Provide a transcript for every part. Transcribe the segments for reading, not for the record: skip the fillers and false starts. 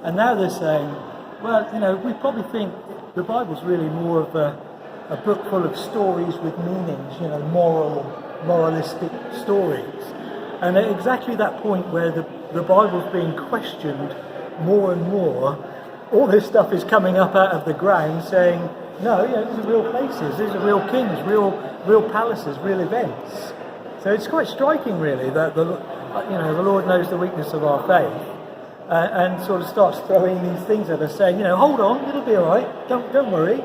And now they're saying, well, we probably think the Bible's really more of a book full of stories with meanings, moralistic stories. And at exactly that point where the Bible's being questioned more and more, all this stuff is coming up out of the ground saying, no, these are real places, these are real kings, real palaces, real events. So it's quite striking, really, that the Lord knows the weakness of our faith, and sort of starts throwing these things at us, saying, hold on, it'll be all right, don't worry,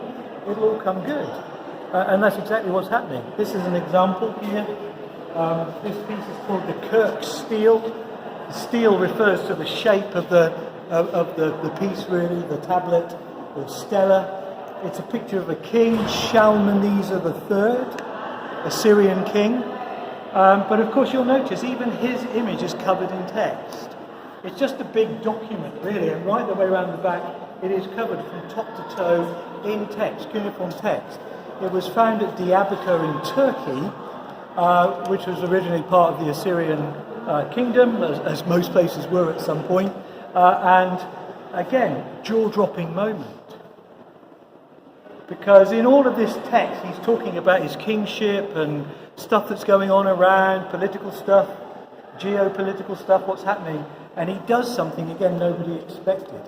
it'll all come good. And that's exactly what's happening. This is an example here. This piece is called the Kirk stele. The stele refers to the shape of the piece, really, the tablet or stela. It's a picture of a king, Shalmaneser III, a Syrian king. But of course you'll notice even his image is covered in text. It's just a big document, really, and right the way around the back it is covered from top to toe in text, cuneiform text. It was found at Diyarbakir in Turkey, which was originally part of the Assyrian kingdom, as most places were at some point. And again, jaw-dropping moment. Because in all of this text, he's talking about his kingship and stuff that's going on around, political stuff, geopolitical stuff, what's happening. And he does something, again, nobody expected.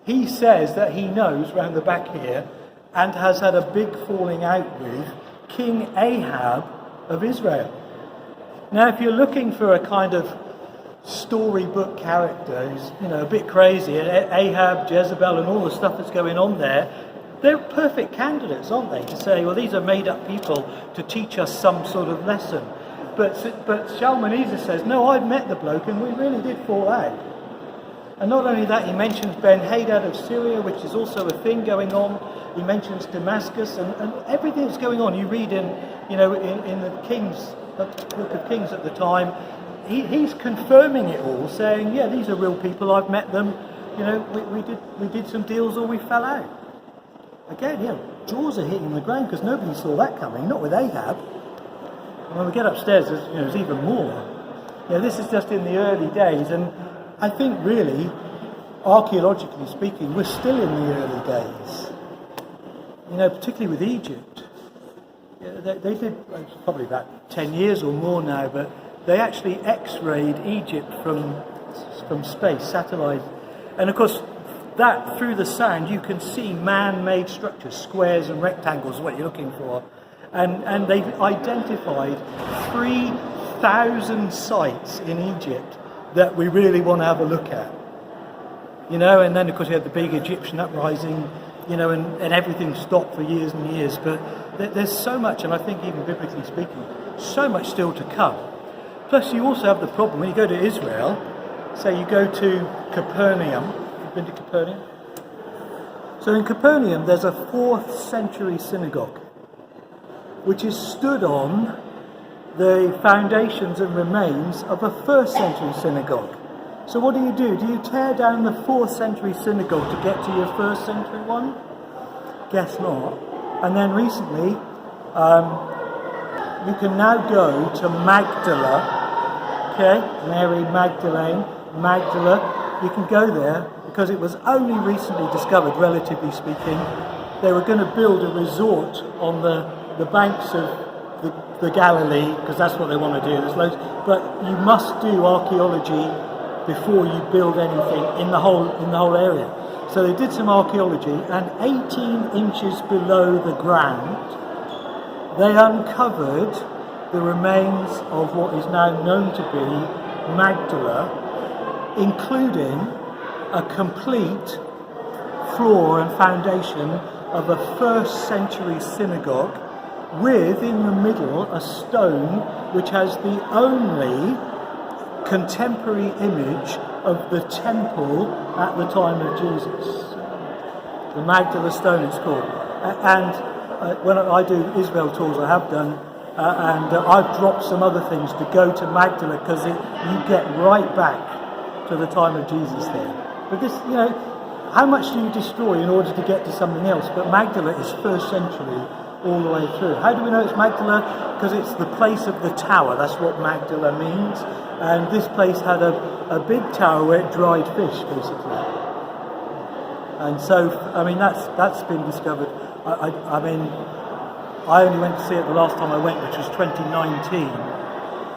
He says that he knows, round the back here, and has had a big falling out with King Ahab of Israel. Now, if you're looking for a kind of storybook character who's, a bit crazy, Ahab, Jezebel, and all the stuff that's going on there, they're perfect candidates, aren't they, to say, well, these are made-up people to teach us some sort of lesson. But Shalmaneser says, no, I've met the bloke, and we really did fall out. And not only that, he mentions Ben-Hadad of Syria, which is also a thing going on. He mentions Damascus, and everything that's going on. You read in the Kings, the Book of Kings at the time, he's confirming it all, saying, yeah, these are real people, I've met them, we did some deals or we fell out. Again, jaws are hitting the ground because nobody saw that coming, not with Ahab. And when we get upstairs, there's even more. This is just in the early days, and I think really, archaeologically speaking, we're still in the early days. Particularly with Egypt. They did, it's probably about 10 years or more now, but they actually X-rayed Egypt from space, satellite. And of course, that through the sand you can see man-made structures, squares and rectangles, what you're looking for. And they've identified 3,000 sites in Egypt that we really want to have a look at. And then of course you had the big Egyptian uprising, and everything stopped for years and years. But there's so much, and I think even biblically speaking, so much still to come. Plus you also have the problem, when you go to Israel, say you go to Capernaum. You've been to Capernaum? So in Capernaum there's a 4th century synagogue, which is stood on the foundations and remains of a 1st century synagogue. So what do? Do you tear down the 4th century synagogue to get to your 1st century one? Guess not. And then recently, you can now go to Magdala, Mary Magdalene, Magdala. You can go there because it was only recently discovered, relatively speaking. They were going to build a resort on the banks of the Galilee, because that's what they want to do. There's loads, but you must do archaeology before you build anything in the whole area. So they did some archaeology, and 18 inches below the ground, they uncovered the remains of what is now known to be Magdala, including a complete floor and foundation of a 1st century synagogue, with in the middle a stone which has the only contemporary image of the temple at the time of Jesus. The Magdala stone it's called. And when I do Israel tours, I have done, and I've dropped some other things to go to Magdala, because you get right back to the time of Jesus there. But this, how much do you destroy in order to get to something else? But Magdala is 1st century all the way through. How do we know it's Magdala? Because it's the place of the tower. That's what Magdala means. And this place had a big tower where it dried fish, basically. And so, I mean, that's been discovered. I mean, I only went to see it the last time I went, which was 2019,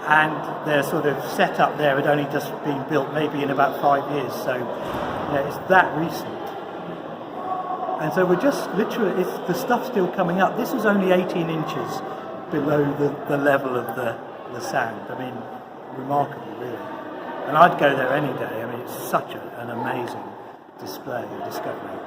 and their sort of setup there had only just been built, maybe in about 5 years. So, it's that recent. And so we're just literally, the stuff's still coming up. This is only 18 inches below the level of the sand. I mean, remarkable, really. And I'd go there any day. I mean, it's such an amazing display, discovery.